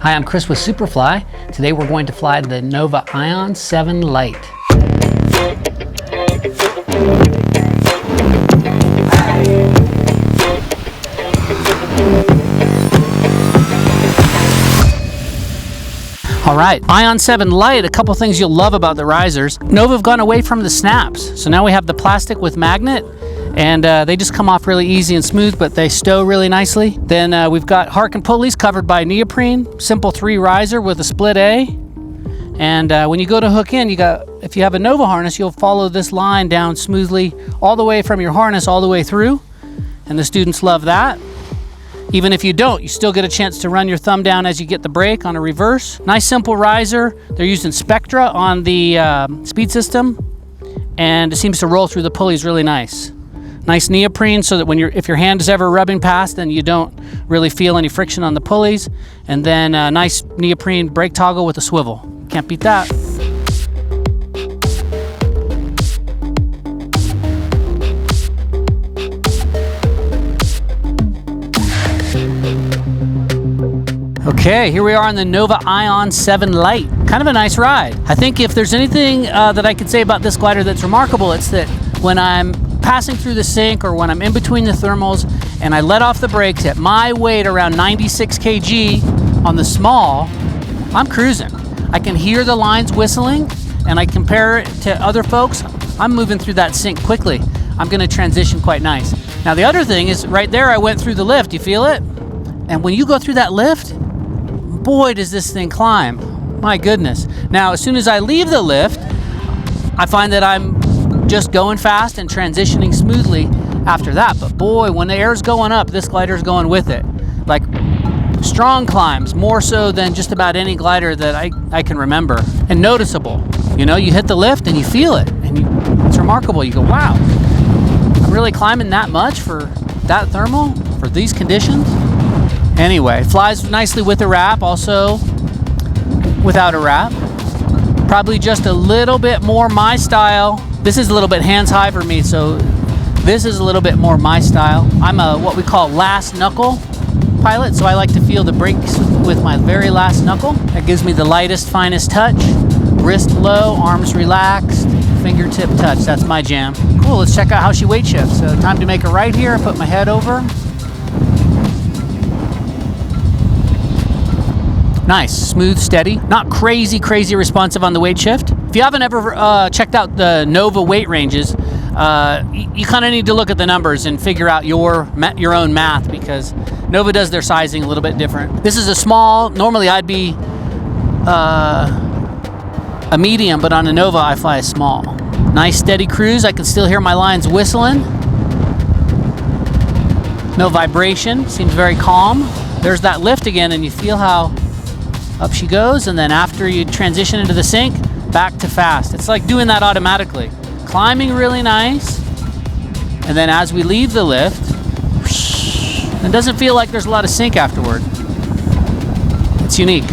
Hi, I'm Chris with Superfly. Today we're going to fly the Nova Ion 7 Lite. All right, Ion 7 Lite, a couple things you'll love about the risers. Nova have gone away from the snaps. So now we have the plastic with magnet, and they just come off really easy and smooth, but they stow really nicely. Then we've got Harken pulleys covered by neoprene, simple 3 riser with a split A. And when you go to hook in, if you have a Nova harness, you'll follow this line down smoothly all the way from your harness all the way through. And the students love that. Even if you don't, you still get a chance to run your thumb down as you get the brake on a reverse. Nice simple riser. They're using Spectra on the speed system, and it seems to roll through the pulleys really nice. Nice neoprene so that if your hand is ever rubbing past, then you don't really feel any friction on the pulleys. And then a nice neoprene brake toggle with a swivel. Can't beat that. Okay, here we are on the Nova Ion 7 Lite. Kind of a nice ride. I think if there's anything that I could say about this glider that's remarkable, it's that when I'm passing through the sink or when I'm in between the thermals and I let off the brakes at my weight around 96 kg on the small, I'm cruising. I can hear the lines whistling, and I compare it to other folks. I'm moving through that sink quickly. I'm gonna transition quite nice. Now the other thing is right there, I went through the lift. You feel it? And when you go through that lift, boy, does this thing climb. My goodness. Now, as soon as I leave the lift, I find that I'm just going fast and transitioning smoothly after that. But boy, when the air's going up, this glider's going with it. Like strong climbs, more so than just about any glider that I can remember. And noticeable. You know, you hit the lift and you feel it. And it's remarkable. You go, wow, I'm really climbing that much for that thermal, for these conditions? Anyway, flies nicely with a wrap, also without a wrap. Probably just a little bit more my style. This is a little bit hands high for me, so this is a little bit more my style. I'm a what we call last knuckle pilot, so I like to feel the brakes with my very last knuckle. That gives me the lightest, finest touch. Wrist low, arms relaxed, fingertip touch. That's my jam. Cool, let's check out how she weight shifts. So time to make a right here. I put my head over. Nice, smooth, steady. Not crazy responsive on the weight shift. If you haven't ever checked out the Nova weight ranges, you kind of need to look at the numbers and figure out your own math, because Nova does their sizing a little bit different. This is a small, normally I'd be a medium, but on a Nova I fly a small. Nice steady cruise. I can still hear my lines whistling. No vibration, seems very calm. There's that lift again, and you feel how up she goes, and then after you transition into the sink, back to fast. It's like doing that automatically. Climbing really nice, and then as we leave the lift, it doesn't feel like there's a lot of sink afterward. It's unique.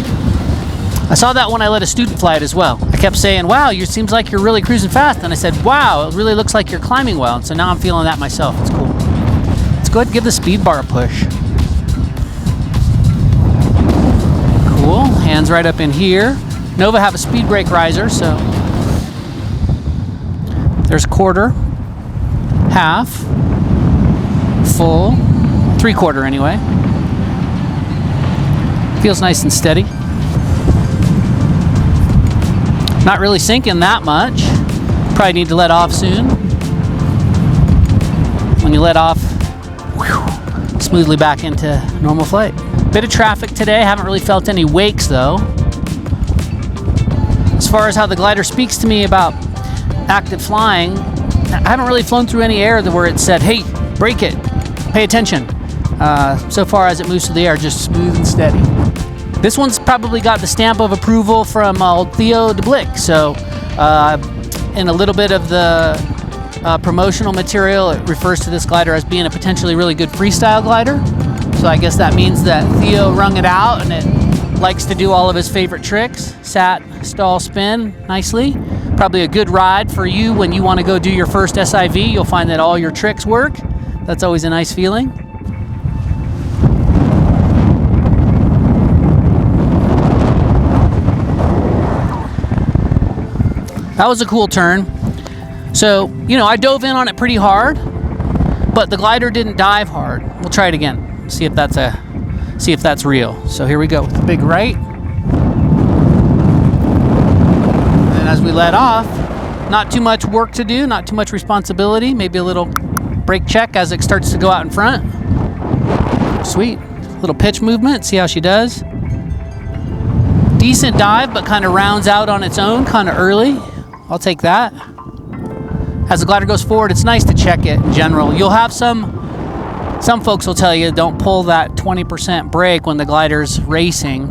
I saw that when I let a student fly it as well. I kept saying, wow, it seems like you're really cruising fast, and I said, wow, it really looks like you're climbing well, and so now I'm feeling that myself. It's cool. Let's go ahead and give the speed bar a push. Cool, hands right up in here. Nova have a speed brake riser, so there's quarter, half, full, 3/4 anyway. Feels nice and steady. Not really sinking that much. Probably need to let off soon. When you let off, whew, smoothly back into normal flight. Bit of traffic today, haven't really felt any wakes though. As far as how the glider speaks to me about active flying, I haven't really flown through any air where it said, hey, brake it, pay attention. So far as it moves through the air, just smooth and steady. This one's probably got the stamp of approval from old Theo DeBlick, so in a little bit of the promotional material, it refers to this glider as being a potentially really good freestyle glider. So I guess that means that Theo wrung it out and it likes to do all of his favorite tricks. Sat, stall, spin nicely. Probably a good ride for you when you want to go do your first SIV. You'll find that all your tricks work. That's always a nice feeling. That was a cool turn. So, you know, I dove in on it pretty hard, but the glider didn't dive hard. We'll try it again. See if that's real. So here we go with the big right. And as we let off, not too much work to do, not too much responsibility. Maybe a little brake check as it starts to go out in front. Sweet. Little pitch movement. See how she does. Decent dive, but kind of rounds out on its own kind of early. I'll take that. As the glider goes forward, it's nice to check it in general. You'll have some folks will tell you don't pull that 20% brake when the glider's racing.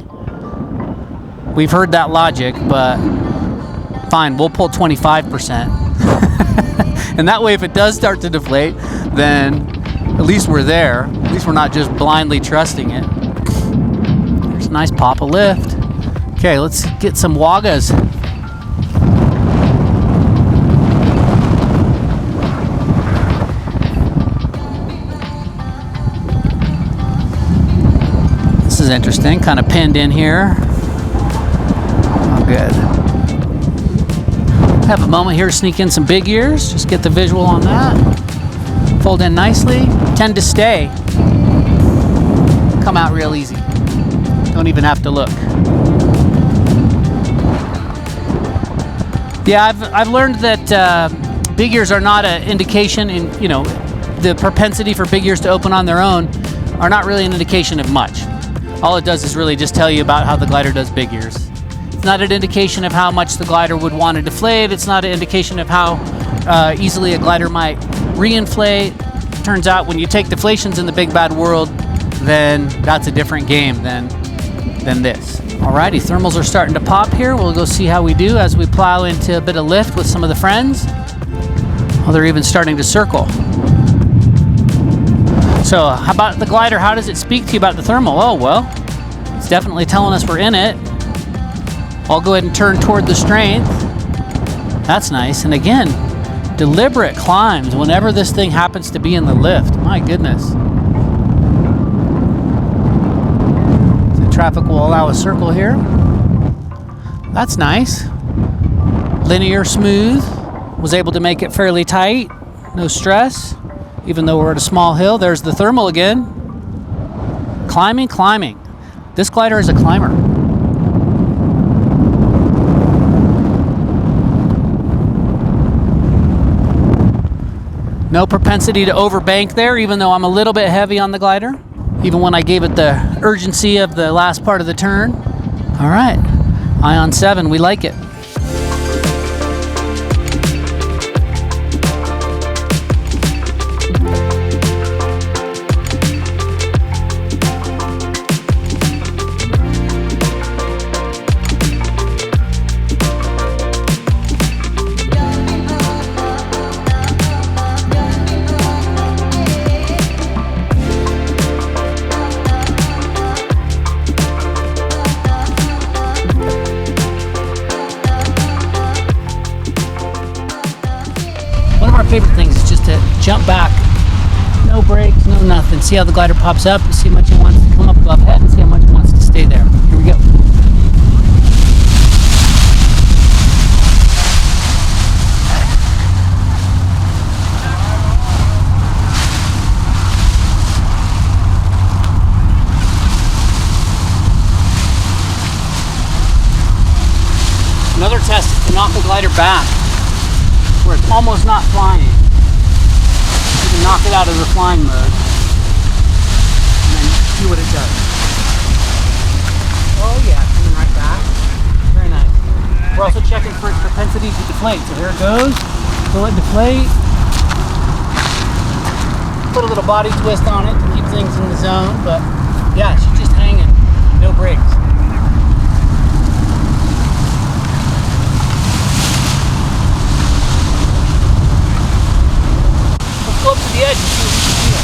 We've heard that logic, but fine, we'll pull 25%. And that way, if it does start to deflate, then at least we're there. At least we're not just blindly trusting it. There's a nice pop of lift. Okay, let's get some waggas. This is interesting, kind of pinned in here. Oh, good. Have a moment here to sneak in some big ears. Just get the visual on that. Fold in nicely. Tend to stay. Come out real easy. Don't even have to look. Yeah, I've learned that big ears are not an indication in, you know, the propensity for big ears to open on their own are not really an indication of much. All it does is really just tell you about how the glider does big ears. It's not an indication of how much the glider would want to deflate. It's not an indication of how easily a glider might reinflate. Turns out when you take deflations in the big bad world, then that's a different game than this. Alrighty, thermals are starting to pop here. We'll go see how we do as we plow into a bit of lift with some of the friends. Oh, they're even starting to circle. So how about the glider? How does it speak to you about the thermal? Oh, well, it's definitely telling us we're in it. I'll go ahead and turn toward the strength. That's nice. And again, deliberate climbs whenever this thing happens to be in the lift. My goodness. The traffic will allow a circle here. That's nice. Linear, smooth. Was able to make it fairly tight. No stress. Even though we're at a small hill, there's the thermal again. Climbing, climbing. This glider is a climber. No propensity to overbank there, even though I'm a little bit heavy on the glider. Even when I gave it the urgency of the last part of the turn. All right, Ion 7, we like it. Favorite things is just to jump back, no brakes, no nothing. See how the glider pops up, and see how much it wants to come up above head, and see how much it wants to stay there. Here we go. Another test is to knock the glider back where it's almost not flying. You can knock it out of the flying mode and then see what it does. Oh yeah, coming right back. Very nice. We're also checking for its propensity to deflate. So here it goes. Will it deflate? Put a little body twist on it to keep things in the zone, but yeah, she's just hanging. No brakes. Go up to the edge and see what you can feel.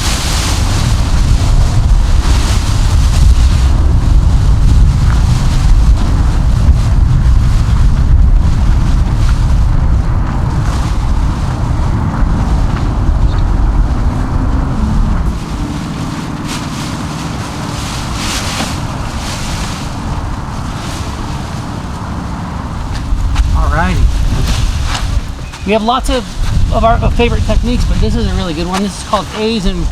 We have lots of our favorite techniques, but this is a really good one. This is called A's and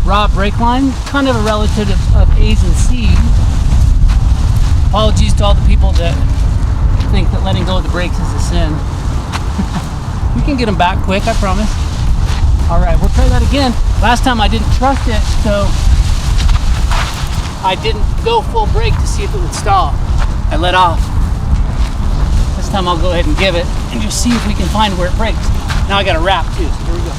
raw brake line, kind of a relative of A's and C's. Apologies to all the people that think that letting go of the brakes is a sin. We can get them back quick, I promise. All right, we'll try that again. Last time I didn't trust it, so I didn't go full brake to see if it would stall. I let off. This time I'll go ahead and give it and just see if we can find where it breaks. Now I got a wrap too, so here we go.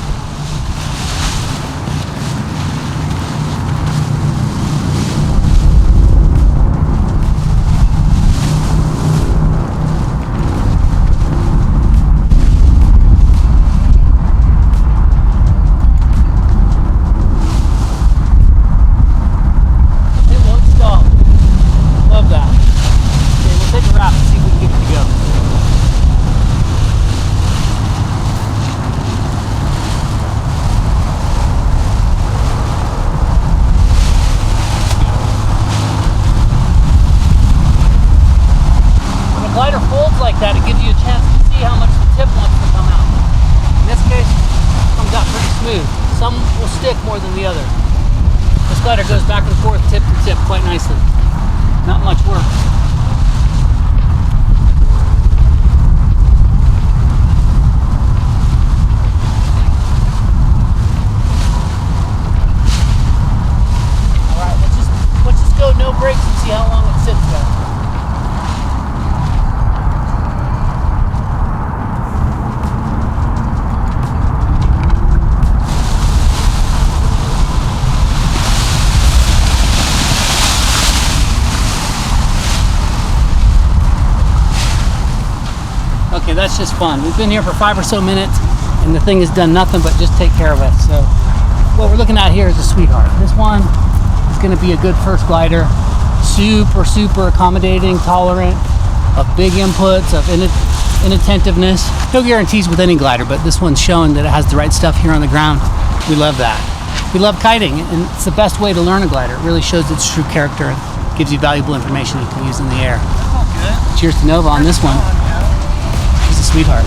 Like that, it gives you a chance to see how much the tip wants to come out. In this case, it comes out pretty smooth. Some will stick more than the other. This glider goes back and forth, tip to tip, quite nicely. Not much work. All right, let's just go no brakes and see how long it sits there. Okay, that's just fun. We've been here for 5 or so minutes and the thing has done nothing but just take care of us. So what we're looking at here is a sweetheart. This one is going to be a good first glider. Super accommodating, tolerant of big inputs, of inattentiveness. No guarantees with any glider, but this one's showing that it has the right stuff here on the ground. We love that. We love kiting, and it's the best way to learn a glider. It really shows its true character and gives you valuable information you can use in the air. That's all good. Cheers to Nova on this one. She's a sweetheart.